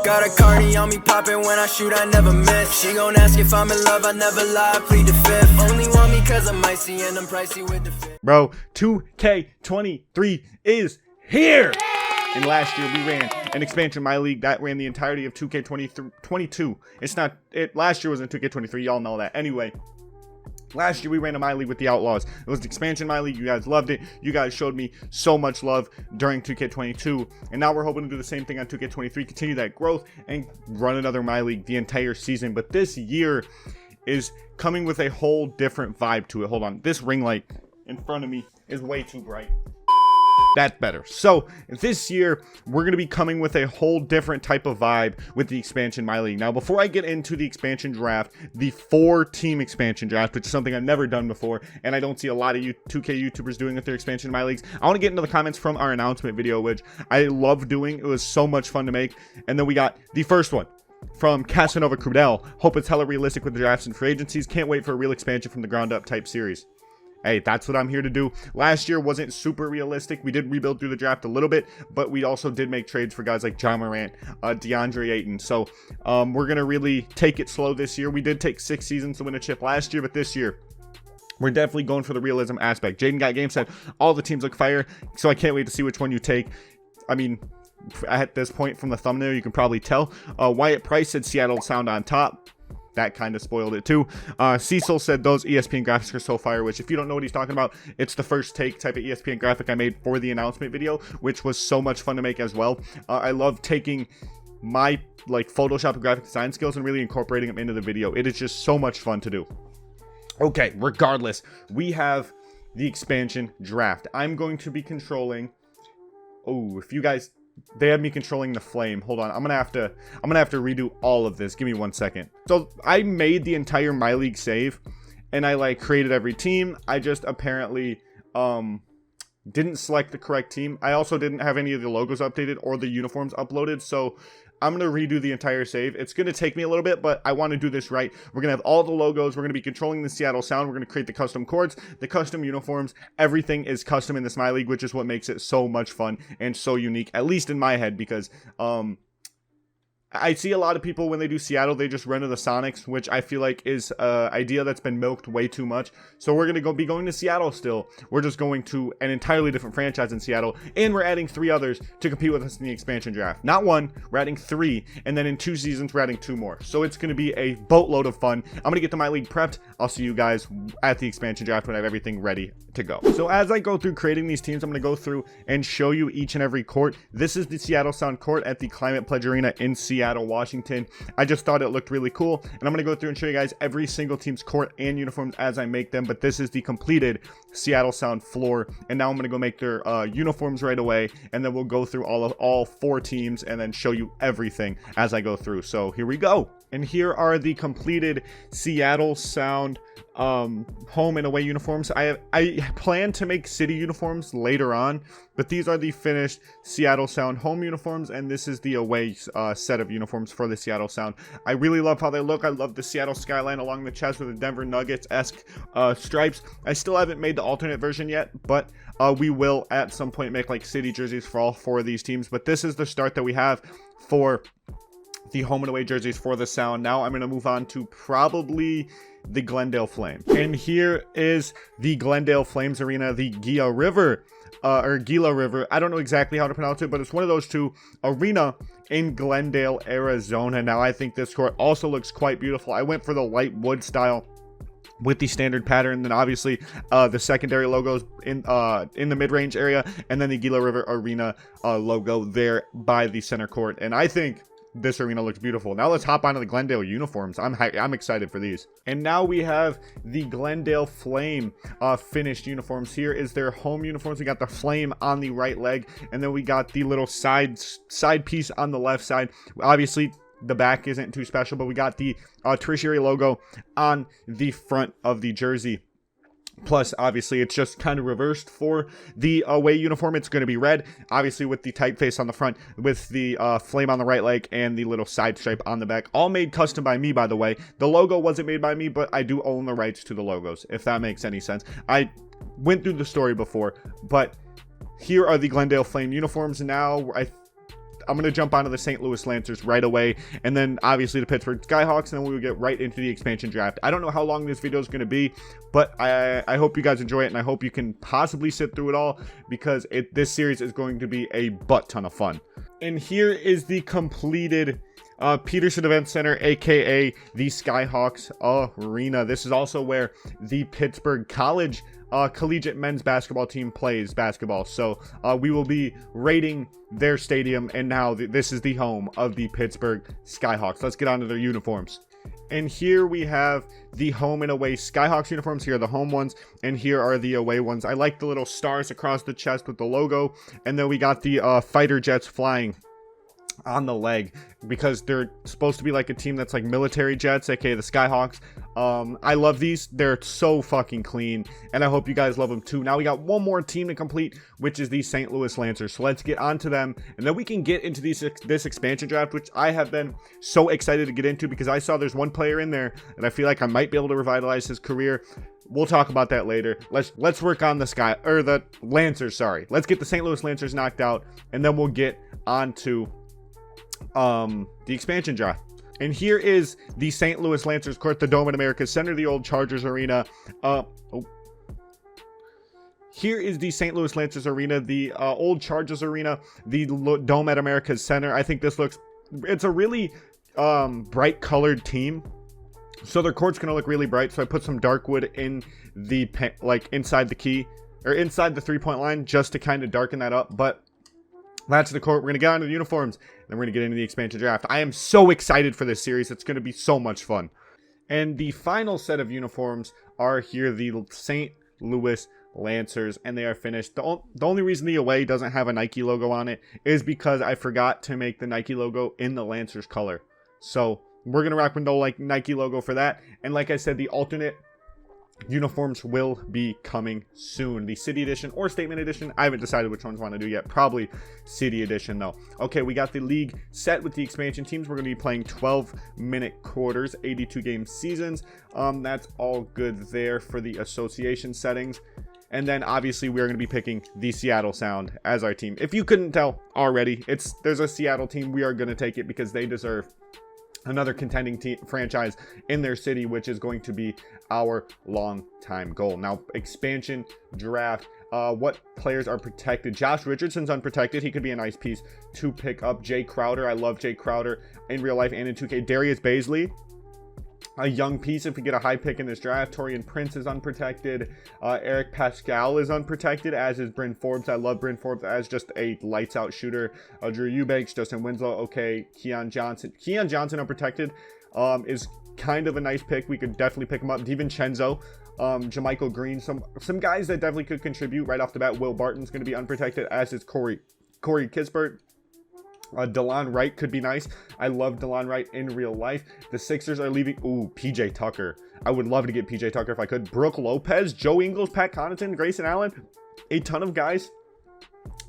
Got a Cardi on me popping when I shoot, I never miss. She gon' ask if I'm in love, I never lie, I plead the fifth. Only want me cause I'm icy and I'm pricey with the fit. Bro, 2K23 is here! And last year we ran an expansion Myleague that ran the entirety of 2K22. Last year was in 2K23, y'all know that. Anyway, last year we ran a Myleague with the Outlaws. It was the expansion Myleague. You guys loved it. You guys showed me so much love during 2K22. And now we're hoping to do the same thing on 2K23, continue that growth and run another Myleague the entire season. But this year is coming with a whole different vibe to it. Hold on. This ring light in front of me is way too bright. That's better. So this year we're going to be coming with a whole different type of vibe with the expansion Myleague. Now, before I get into the expansion draft, the 4-team expansion draft, which is something I've never done before, and I don't see a lot of 2K YouTubers doing with their expansion Myleagues, I want to get into the comments from our announcement video, which I love doing. It was so much fun to make. And then we got the first one from Casanova Crudell. Hope it's hella realistic with the drafts and free agencies. Can't wait for a real expansion from the ground up type series. Hey, that's what I'm here to do. Last year wasn't super realistic. We did rebuild through the draft a little bit, but we also did make trades for guys like John Morant, DeAndre Ayton. So we're going to really take it slow this year. We did take 6 seasons to win a chip last year, but this year we're definitely going for the realism aspect. Jaden Got Game said all the teams look fire, so I can't wait to see which one you take. I mean, at this point from the thumbnail, you can probably tell. Wyatt Price said Seattle Sound on top. That kind of spoiled it too. Cecil said those ESPN graphics are so fire, which if you don't know what he's talking about, it's the first take type of ESPN graphic I made for the announcement video, which was so much fun to make as well. I love taking my Photoshop and graphic design skills and really incorporating them into the video. It is just so much fun to do. Okay, regardless, we have the expansion draft. I'm going to be controlling. Oh, if you guys, they have me controlling the flame. Hold on, I'm gonna have to redo all of this. Give me 1 second. So I made the entire Myleague save, and I created every team. I just apparently didn't select the correct team. I also didn't have any of the logos updated or the uniforms uploaded, so I'm going to redo the entire save. It's going to take me a little bit, but I want to do this right. We're going to have all the logos. We're going to be controlling the Seattle Sound. We're going to create the custom chords, the custom uniforms. Everything is custom in this Myleague, which is what makes it so much fun and so unique, at least in my head, because I see a lot of people when they do Seattle, they just run to the Sonics, which I feel like is an idea that's been milked way too much. So we're going to be going to Seattle still. We're just going to an entirely different franchise in Seattle, and we're adding 3 others to compete with us in the expansion draft. Not 1, we're adding 3, and then in 2 seasons, we're adding 2 more. So it's going to be a boatload of fun. I'm going to get the Myleague prepped. I'll see you guys at the expansion draft when I have everything ready to go. So as I go through creating these teams, I'm going to go through and show you each and every court. This is the Seattle Sound court at the Climate Pledge Arena in Seattle, Washington. I just thought it looked really cool, and I'm going to go through and show you guys every single team's court and uniforms as I make them, but this is the completed Seattle Sound floor, and now I'm going to go make their uniforms right away, and then we'll go through all 4 teams and then show you everything as I go through. So here we go. And here are the completed Seattle Sound home and away uniforms. I plan to make city uniforms later on, but these are the finished Seattle Sound home uniforms, and this is the away set of uniforms for the Seattle Sound. I really love how they look. I love the Seattle skyline along the chest with the Denver Nuggets-esque stripes. I still haven't made the alternate version yet, but we will at some point make city jerseys for all 4 of these teams. But this is the start that we have for the home and away jerseys for the Sound. Now I'm going to move on to probably the Glendale Flame. And here is the Glendale Flames Arena, the Gila River. I don't know exactly how to pronounce it, but it's one of those 2 arena in Glendale, Arizona. Now I think this court also looks quite beautiful. I went for the light wood style with the standard pattern, then obviously the secondary logos in the mid-range area, and then the Gila River Arena logo there by the center court. And I think this arena looks beautiful. Now let's hop onto the Glendale uniforms. I'm excited for these. And now we have the Glendale Flame finished uniforms. Here is their home uniforms. We got the flame on the right leg, and then we got the little side piece on the left side. Obviously the back isn't too special, but we got the tertiary logo on the front of the jersey. Plus, obviously, it's just kind of reversed for the away uniform. It's going to be red, obviously, with the typeface on the front, with the flame on the right leg, and the little side stripe on the back. All made custom by me, by the way. The logo wasn't made by me, but I do own the rights to the logos, if that makes any sense. I went through the story before, but here are the Glendale Flame uniforms. Now, gonna jump onto the St. Louis Lancers right away, and then obviously the Pittsburgh Skyhawks, and then we will get right into the expansion draft. I don't know how long this video is gonna be, but I hope you guys enjoy it, and I hope you can possibly sit through it all, because this series is going to be a butt ton of fun. And here is the completed Peterson Event Center, aka the Skyhawks Arena. This is also where the Pittsburgh College collegiate men's basketball team plays basketball. So we will be rating their stadium, and now this is the home of the Pittsburgh Skyhawks. Let's get on to their uniforms. And here we have the home and away Skyhawks uniforms. Here are the home ones, and here are the away ones. I like the little stars across the chest with the logo, and then we got the fighter jets flying on the leg, because they're supposed to be like a team that's like military jets, aka the Skyhawks. I love these. They're so fucking clean, and I hope you guys love them too. Now we got one more team to complete, which is the St. Louis Lancers. So let's get on to them, and then we can get into this expansion draft, which I have been so excited to get into, because I saw there's one player in there and I feel like I might be able to revitalize his career. We'll talk about that later. Let's work on the Lancers. Sorry, let's get the St. Louis Lancers knocked out, and then we'll get on to the expansion draft. And here is the St. Louis Lancers court, the Dome at America's Center, the old Chargers Arena. Here is the St. Louis Lancers Arena, the old Chargers Arena, the Dome at America's Center. I think it's a really bright colored team, so their court's gonna look really bright. So I put some dark wood in the inside the key, or inside the 3-point line, just to kind of darken that up. But that's the court. We're going to get on to the uniforms, and then we're going to get into the expansion draft. I am so excited for this series. It's going to be so much fun. And the final set of uniforms are here, the St. Louis Lancers, and they are finished. The only reason the away doesn't have a Nike logo on it is because I forgot to make the Nike logo in the Lancers color. So we're going to rock with no Nike logo for that. And like I said, the alternate uniforms will be coming soon. The City Edition or Statement Edition. I haven't decided which ones I want to do yet. Probably City Edition though. Okay, we got the league set with the expansion teams. We're going to be playing 12-minute quarters, 82-game seasons. That's all good there for the association settings. And then obviously we're going to be picking the Seattle Sound as our team. If you couldn't tell already, there's a Seattle team. We are going to take it because they deserve another contending franchise in their city, which is going to be our long-time goal. Now, expansion draft. What players are protected? Josh Richardson's unprotected. He could be a nice piece to pick up. Jay Crowder. I love Jay Crowder in real life and in 2K. Darius Baisley, a young piece if we get a high pick in this draft. Torian Prince is unprotected. Eric Pascal is unprotected, as is Bryn Forbes. I love Bryn Forbes as just a lights out shooter. Drew Eubanks, Justin Winslow, okay. Keon Johnson unprotected is kind of a nice pick. We could definitely pick him up. DiVincenzo, Jamichael Green, some guys that definitely could contribute right off the bat. Will Barton's going to be unprotected, as is Corey Kispert. DeLon Wright could be nice. I love DeLon Wright in real life. The Sixers are leaving. Ooh, PJ Tucker. I would love to get PJ Tucker if I could. Brooke Lopez, Joe Ingles, Pat Connaughton, Grayson Allen. A ton of guys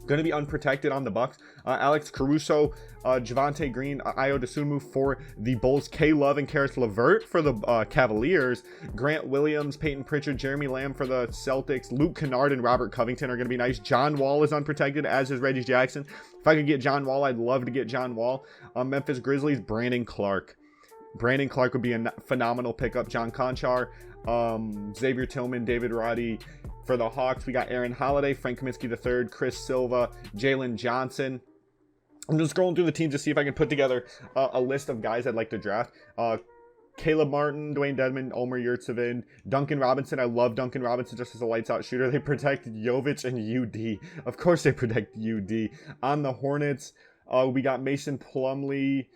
going to be unprotected on the Bucks. Alex Caruso, Javonte Green, Ayo Dosunmu for the Bulls. K Love and Karis LeVert for the Cavaliers. Grant Williams, Peyton Pritchard, Jeremy Lamb for the Celtics. Luke Kennard and Robert Covington are going to be nice. John Wall is unprotected, as is Reggie Jackson. If I could get John Wall, I'd love to get John Wall. Memphis Grizzlies, Brandon Clark. Brandon Clark would be a phenomenal pickup. John Conchar, Xavier Tillman, David Roddy. For the Hawks, we got Aaron Holiday, Frank Kaminsky III, Chris Silva, Jalen Johnson. I'm just scrolling through the teams to see if I can put together a list of guys I'd like to draft. Caleb Martin, Dwayne Dedmon, Omer Yurtseven, Duncan Robinson. I love Duncan Robinson just as a lights out shooter. They protect Jovic and UD. Of course they protect UD. On the Hornets, we got Mason Plumlee,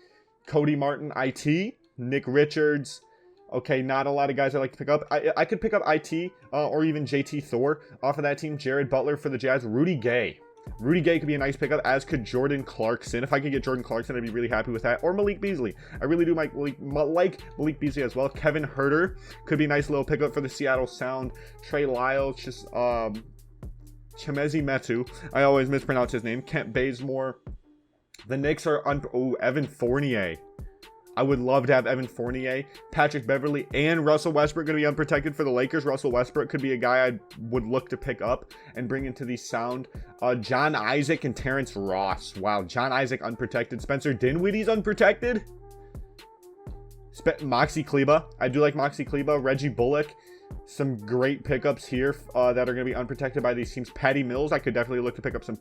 Cody Martin, IT, Nick Richards. Okay, not a lot of guys I like to pick up. I could pick up IT or even JT Thor off of that team. Jared Butler for the Jazz. Rudy Gay. Rudy Gay could be a nice pickup, as could Jordan Clarkson. If I could get Jordan Clarkson, I'd be really happy with that. Or Malik Beasley. I really do like Malik Beasley as well. Kevin Huerter could be a nice little pickup for the Seattle Sound. Trey Lyles, just Chemezi Metu. I always mispronounce his name. Kent Bazemore. The Knicks are Evan Fournier. I would love to have Evan Fournier, Patrick Beverley, and Russell Westbrook going to be unprotected for the Lakers. Russell Westbrook could be a guy I would look to pick up and bring into the sound. John Isaac and Terrence Ross. Wow, John Isaac unprotected. Spencer Dinwiddie's unprotected. Moxie Kleba. I do like Moxie Kleba. Reggie Bullock. Some great pickups here that are going to be unprotected by these teams. Patty Mills. I could definitely look to pick up some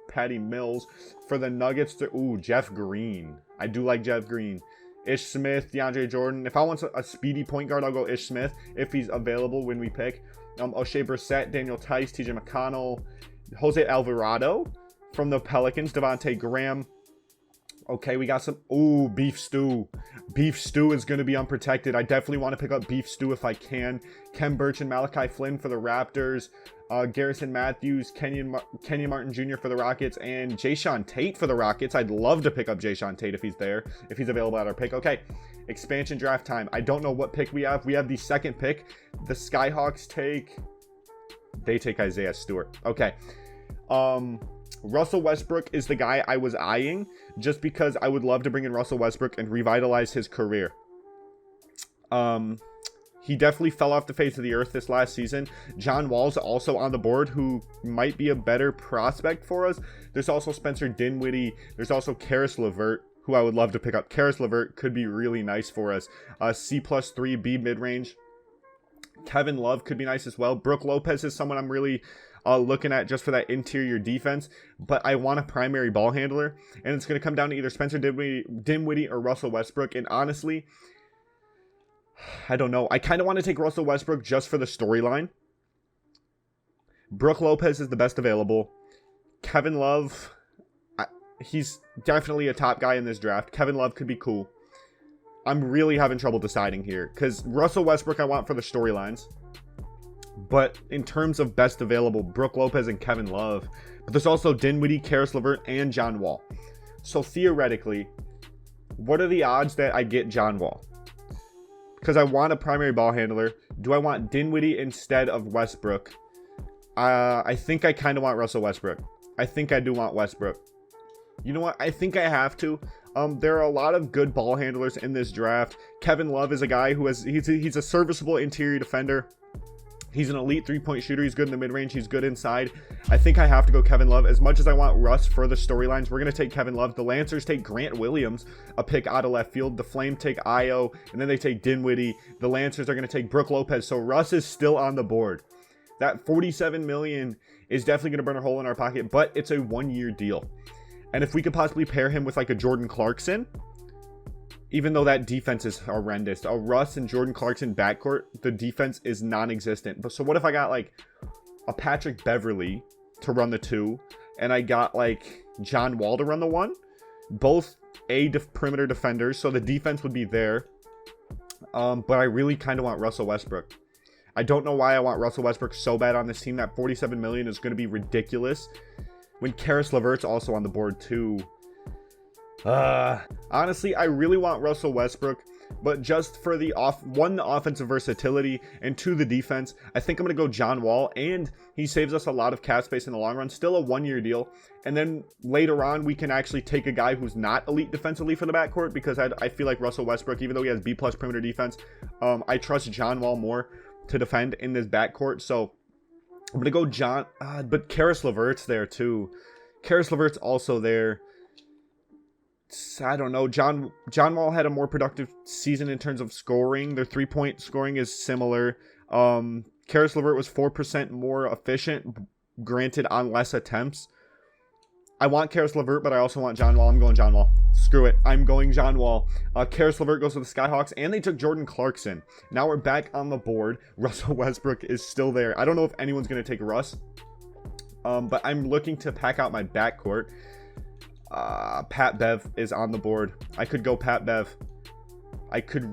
Patty Mills. For the Nuggets, ooh, Jeff Green. I do like Jeff Green. Ish Smith, DeAndre Jordan. If I want a speedy point guard, I'll go Ish Smith if he's available when we pick. O'Shea Brissett, Daniel Tice, TJ McConnell, Jose Alvarado from the Pelicans, Devontae Graham. Okay, we got some... Ooh, Beef Stew. Beef Stew is going to be unprotected. I definitely want to pick up Beef Stew if I can. Kem Birch and Malachi Flynn for the Raptors. Garrison Matthews, Kenyon Martin Jr. for the Rockets, and Jayshawn Tate for the Rockets. I'd love to pick up Jayshawn Tate if he's there, if he's available at our pick. Okay, expansion draft time. I don't know what pick we have. We have the second pick. The Skyhawks take... They take Isaiah Stewart. Okay. Russell Westbrook is the guy I was eyeing just because I would love to bring in Russell Westbrook and revitalize his career. He definitely fell off the face of the earth this last season. John Wall's also on the board, who might be a better prospect for us. There's also Spencer Dinwiddie. There's also Karis LeVert, who I would love to pick up. Karis LeVert could be really nice for us. C+3, B mid-range. Kevin Love could be nice as well. Brook Lopez is someone I'm really looking at just for that interior defense, but I want a primary ball handler, and it's going to come down to either Spencer Dinwiddie or Russell Westbrook. And honestly, I don't know. I kind of want to take Russell Westbrook just for the storyline. Brook Lopez is the best available. Kevin Love, he's definitely a top guy in this draft. Kevin Love could be cool. I'm really having trouble deciding here because Russell Westbrook I want for the storylines. But in terms of best available, Brook Lopez and Kevin Love. But there's also Dinwiddie, Karis LeVert, and John Wall. So theoretically, what are the odds that I get John Wall? Because I want a primary ball handler. Do I want Dinwiddie instead of Westbrook? I think I kind of want Russell Westbrook. I think I do want Westbrook. You know what? I think I have to. There are a lot of good ball handlers in this draft. Kevin Love is a guy who he's a serviceable interior defender. He's an elite three-point shooter. He's good in the mid-range. He's good inside. I think I have to go Kevin Love. As much as I want Russ for the storylines, we're going to take Kevin Love. The Lancers take Grant Williams, a pick out of left field. The Flame take Io, and then they take Dinwiddie. The Lancers are going to take Brook Lopez. So Russ is still on the board. That $47 million is definitely going to burn a hole in our pocket, but it's a one-year deal. And if we could possibly pair him with like a Jordan Clarkson, even though that defense is horrendous, a Russ and Jordan Clarkson backcourt, the defense is non-existent. But so what if I got like a Patrick Beverley to run the 2, and I got like John Wall to run the 1? Both perimeter defenders, so the defense would be there. But I really kind of want Russell Westbrook. I don't know why I want Russell Westbrook so bad on this team. That $47 million is going to be ridiculous. When Karis LeVert's also on the board too. Honestly, I really want Russell Westbrook, but just for the offensive versatility, and 2, the defense, I think I'm going to go John Wall, and he saves us a lot of cap space in the long run. Still a one-year deal, and then later on, we can actually take a guy who's not elite defensively for the backcourt, because I feel like Russell Westbrook, even though he has B+ perimeter defense, I trust John Wall more to defend in this backcourt, so I'm going to go but Karis LeVert's there too. Karis LeVert's also there. I don't know. John Wall had a more productive season in terms of scoring. Their 3-point scoring is similar. Karis LeVert was 4% more efficient, granted on less attempts. I want Karis LeVert, but I also want John Wall. I'm going John Wall. Screw it. I'm going John Wall. Karis LeVert goes to the Skyhawks, and they took Jordan Clarkson. Now we're back on the board. Russell Westbrook is still there. I don't know if anyone's going to take Russ, but I'm looking to pack out my backcourt. Pat Bev is on the board. I could go Pat Bev. I could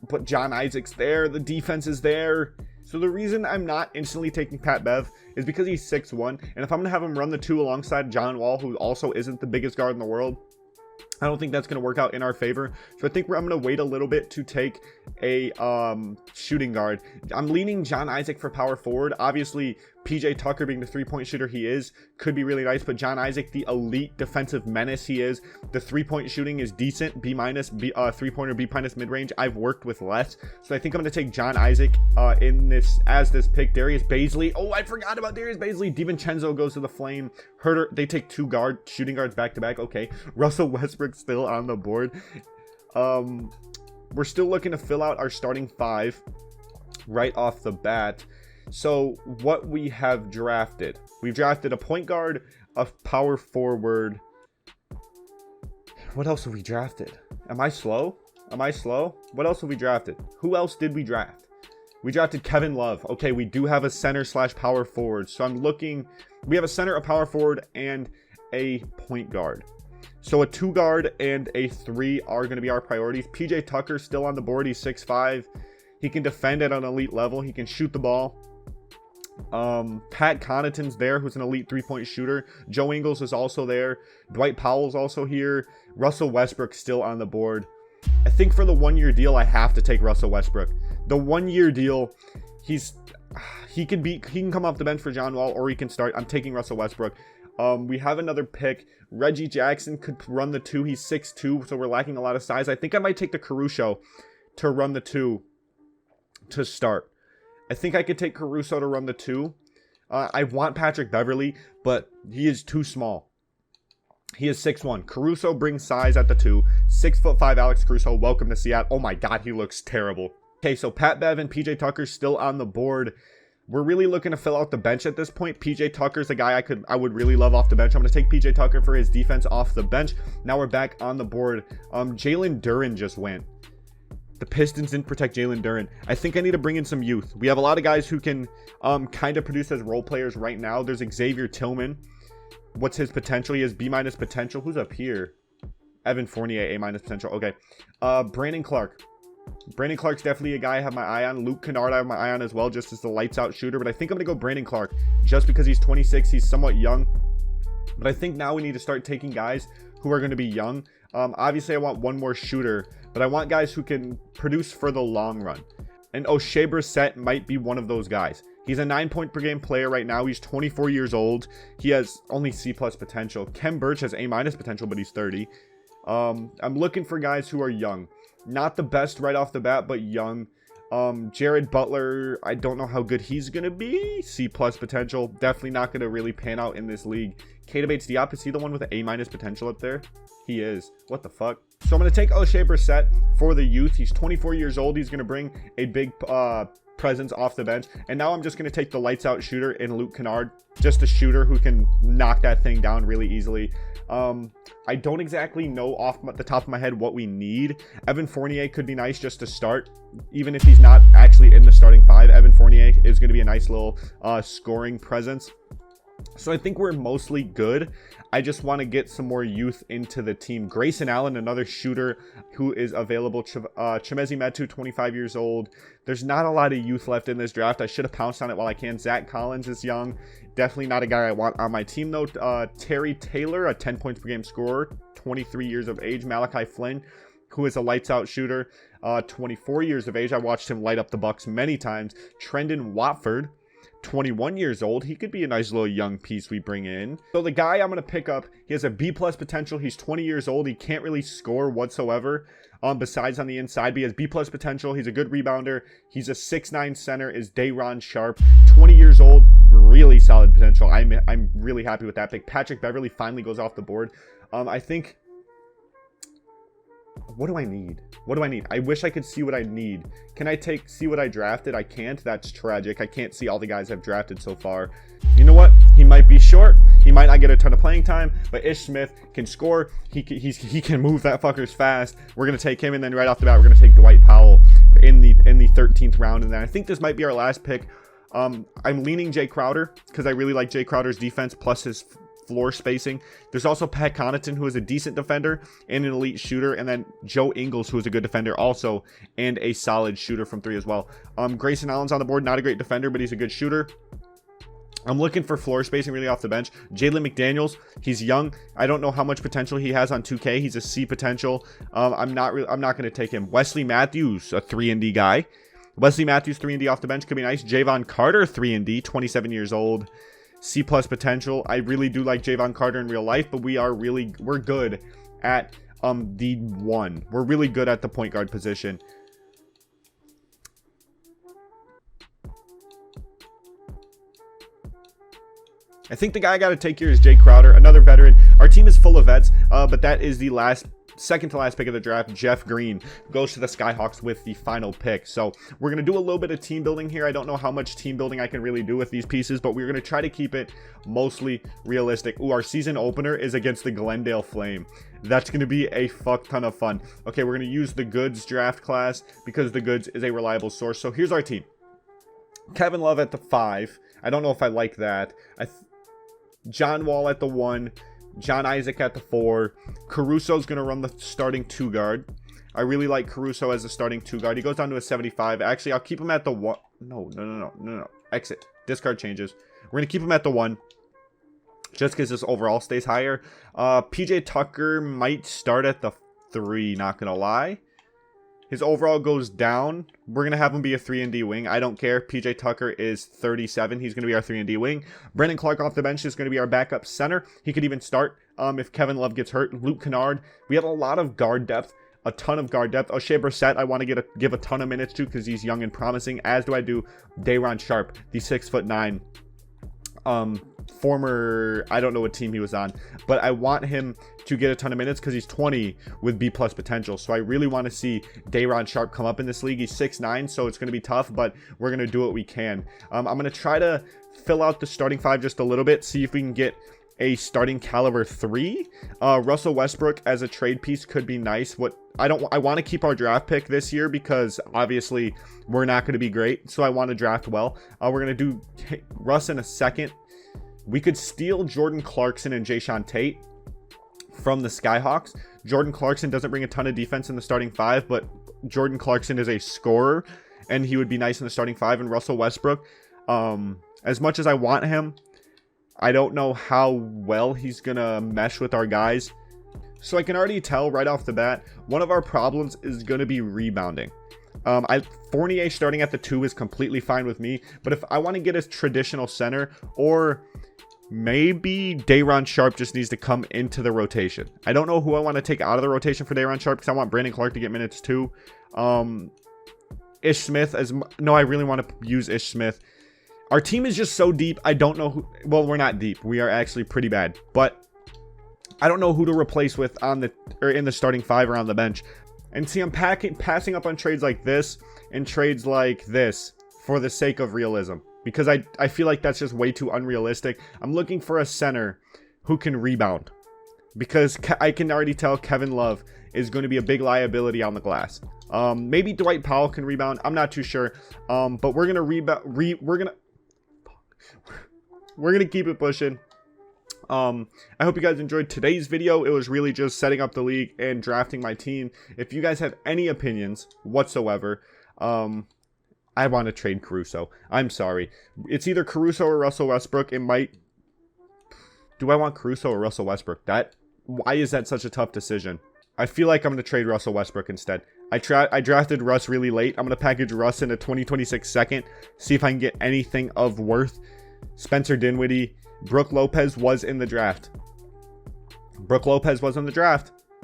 put John Isaac's there. The defense is there. So the reason I'm not instantly taking Pat Bev is because he's 6'1", and if I'm going to have him run the 2 alongside John Wall, who also isn't the biggest guard in the world, I don't think that's going to work out in our favor. So I think I'm going to wait a little bit to take a shooting guard. I'm leaning John Isaac for power forward. Obviously, PJ Tucker being the three-point shooter he is could be really nice, but John Isaac, the elite defensive menace he is, the three-point shooting is decent, B-, three-pointer B- mid-range. I've worked with less, so I think I'm going to take John Isaac in this pick. Darius Bazley, oh, I forgot about Darius Bazley. DiVincenzo goes to the Flame. Herter, they take two shooting guards back-to-back. Okay, Russell Westbrook still on the board. We're still looking to fill out our starting five right off the bat. So what we have drafted, we've drafted a point guard, a power forward. What else have we drafted? Am I slow? What else have we drafted? Who else did we draft? We drafted Kevin Love. Okay, we do have a center / power forward. So I'm looking, we have a center, a power forward, and a point guard. So a 2 guard and a 3 are going to be our priorities. PJ Tucker still on the board. He's 6'5". He can defend at an elite level. He can shoot the ball. Pat Connaughton's there, who's an elite 3-point shooter. Joe Ingles is also there. Dwight Powell's also here. Russell Westbrook still on the board. I think for the 1-year deal, I have to take Russell Westbrook. The 1-year deal, he can come off the bench for John Wall, or he can start. I'm taking Russell Westbrook. We have another pick. Reggie Jackson could run the 2. He's 6'2", so we're lacking a lot of size. I think I might take the Caruso to run the 2 to start. I think I could take Caruso to run the 2. I want Patrick Beverley, but he is too small. He is 6'1". Caruso brings size at the 2. 6'5" Alex Caruso, welcome to Seattle. Oh my god, he looks terrible. Okay, so Pat Bev and PJ Tucker still on the board. We're really looking to fill out the bench at this point. PJ Tucker's a guy I would really love off the bench. I'm going to take PJ Tucker for his defense off the bench. Now we're back on the board. Jalen Duren just went. The Pistons didn't protect Jalen Duren. I think I need to bring in some youth. We have a lot of guys who can kind of produce as role players right now. There's Xavier Tillman. What's his potential? He has B- potential. Who's up here? Evan Fournier, A- potential. Okay. Brandon Clark. Brandon Clark's definitely a guy I have my eye on. Luke Kennard I have my eye on as well, just as the lights out shooter. But I think I'm going to go Brandon Clark just because he's 26. He's somewhat young. But I think now we need to start taking guys who are going to be young. Obviously, I want one more shooter, but I want guys who can produce for the long run. And O'Shea Brissett might be one of those guys. He's a 9-point per game player right now. He's 24 years old. He has only C+ potential. Kem Birch has A- potential, but he's 30. I'm looking for guys who are young. Not the best right off the bat, but young. Jared Butler, I don't know how good he's going to be. C+ potential. Definitely not going to really pan out in this league. Keita Bates-Diop, is he the one with the A- potential up there? He is. What the fuck? So I'm going to take O'Shea Brissett for the youth. He's 24 years old. He's going to bring a big presence off the bench. And now I'm just going to take the lights out shooter in Luke Kennard. Just a shooter who can knock that thing down really easily. I don't exactly know off the top of my head what we need. Evan Fournier could be nice just to start. Even if he's not actually in the starting 5, Evan Fournier is going to be a nice little scoring presence. So I think we're mostly good. I just want to get some more youth into the team. Grayson Allen, another shooter who is available. Chimezi Metu, 25 years old. There's not a lot of youth left in this draft. I should have pounced on it while I can. Zach Collins is young. Definitely not a guy I want on my team, though. Terry Taylor, a 10 points per game scorer, 23 years of age. Malachi Flynn, who is a lights-out shooter, 24 years of age. I watched him light up the Bucks many times. Trendon Watford, 21 years old. He could be a nice little young piece we bring in. So the guy I'm going to pick up, he has a B+ potential. He's 20 years old. He can't really score whatsoever. Besides on the inside, but he has B+ potential. He's a good rebounder. He's a 6'9" center, is Day'Ron Sharpe. 20 years old, really solid potential. I'm really happy with that pick. Patrick Beverley finally goes off the board. I think... What do I need? I wish I could see what I need. Can I see what I drafted? I can't. That's tragic. I can't see all the guys I've drafted so far. You know what? He might be short. He might not get a ton of playing time, but Ish Smith can score. He can move that fuckers fast. We're going to take him, and then right off the bat, we're going to take Dwight Powell in the 13th round. And then I think this might be our last pick. I'm leaning Jay Crowder because I really like Jay Crowder's defense plus his floor spacing. There's also Pat Connaughton, who is a decent defender and an elite shooter, and then Joe Ingles, who is a good defender also and a solid shooter from 3 as well. Grayson Allen's on the board, not a great defender, but he's a good shooter. I'm looking for floor spacing really off the bench. Jalen McDaniels, he's young. I don't know how much potential he has on 2K. He's a C potential. I'm not going to take him. Wesley Matthews, a 3-and-D guy. Wesley Matthews, 3-and-D off the bench, could be nice. Javon Carter, 3-and-D, 27 years old. C+ potential. I really do like Javon Carter in real life, but we're good at the 1. We're really good at the point guard position. I think the guy I got to take here is Jay Crowder, another veteran. Our team is full of vets, but that is the second to last pick of the draft. Jeff Green goes to the Skyhawks with the final pick. So we're going to do a little bit of team building here. I don't know how much team building I can really do with these pieces, but we're going to try to keep it mostly realistic. Ooh, our season opener is against the Glendale Flame. That's going to be a fuck ton of fun. Okay, we're going to use the Goods draft class because the Goods is a reliable source. So here's our team. Kevin Love at the 5. I don't know if I like that. John Wall at the 1. John Isaac at the 4. Caruso's going to run the starting 2 guard. I really like Caruso as the starting 2 guard. He goes down to a 75. Actually, I'll keep him at the 1. No. Exit. Discard changes. We're going to keep him at the 1. Just because this overall stays higher. PJ Tucker might start at the 3. Not going to lie. His overall goes down. We're going to have him be a 3-and-D wing. I don't care. PJ Tucker is 37. He's going to be our 3-and-D wing. Brandon Clark off the bench is going to be our backup center. He could even start if Kevin Love gets hurt. Luke Kennard. We have a lot of guard depth. A ton of guard depth. O'Shea Brissett, I want to give a ton of minutes to because he's young and promising, as do I do Day'Ron Sharpe, the 6'9", former, I don't know what team he was on, but I want him to get a ton of minutes because he's 20 with B+ potential. So I really want to see Day'Ron Sharpe come up in this league. He's 6'9", so it's going to be tough, but we're going to do what we can. I'm going to try to fill out the starting 5 just a little bit, see if we can get a starting caliber 3. Russell Westbrook as a trade piece could be nice. I want to keep our draft pick this year because obviously we're not going to be great, so I want to draft well. We're going to do Russ in a second. We could steal Jordan Clarkson and Jayshawn Tate from the Skyhawks. Jordan Clarkson doesn't bring a ton of defense in the starting 5, but Jordan Clarkson is a scorer, and he would be nice in the starting 5. And Russell Westbrook, as much as I want him, I don't know how well he's going to mesh with our guys. So I can already tell right off the bat, one of our problems is going to be rebounding. Fournier starting at the 2 is completely fine with me, but if I want to get a traditional center, or maybe Day'Ron Sharpe just needs to come into the rotation. I don't know who I want to take out of the rotation for Day'Ron Sharpe because I want Brandon Clark to get minutes too. Ish Smith, I really want to use Ish Smith. Our team is just so deep. I don't know who, well, we're not deep. We are actually pretty bad, but I don't know who to replace with in the starting 5 or on the bench. And see, I'm passing up on trades like this and trades like this for the sake of realism, because I feel like that's just way too unrealistic. I'm looking for a center who can rebound, because I can already tell Kevin Love is going to be a big liability on the glass. Maybe Dwight Powell can rebound. I'm not too sure. But we're gonna we're gonna keep it pushing. I hope you guys enjoyed today's video. It was really just setting up the league and drafting my team. If you guys have any opinions whatsoever, I want to trade Caruso. I'm sorry. It's either Caruso or Russell Westbrook. Do I want Caruso or Russell Westbrook? Why is that such a tough decision? I feel like I'm going to trade Russell Westbrook instead. I drafted Russ really late. I'm going to package Russ in a 2026 second. See if I can get anything of worth. Spencer Dinwiddie. Brook Lopez was in the draft.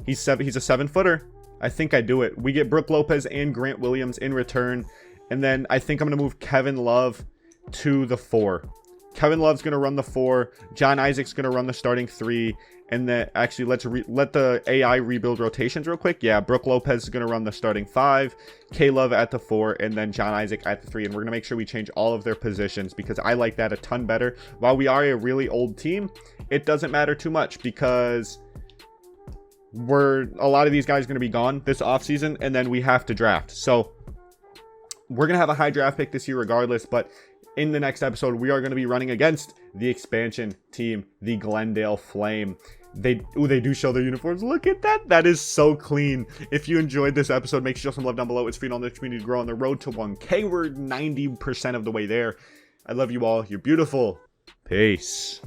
He's a 7-footer. I think I do it. We get Brook Lopez and Grant Williams in return. And then I think I'm going to move Kevin Love to the 4. Kevin Love's going to run the 4. John Isaac's going to run the starting 3. And then actually let the AI rebuild rotations real quick. Yeah, Brook Lopez is going to run the starting 5. K-Love at the 4. And then John Isaac at the 3. And we're going to make sure we change all of their positions because I like that a ton better. While we are a really old team, it doesn't matter too much because a lot of these guys are going to be gone this offseason. And then we have to draft. So we're going to have a high draft pick this year regardless. But in the next episode, we are going to be running against the expansion team, the Glendale Flame. They do show their uniforms. Look at that. That is so clean. If you enjoyed this episode, make sure you show some love down below. It's free on the community to grow on the road to 1K. We're 90% of the way there. I love you all. You're beautiful. Peace.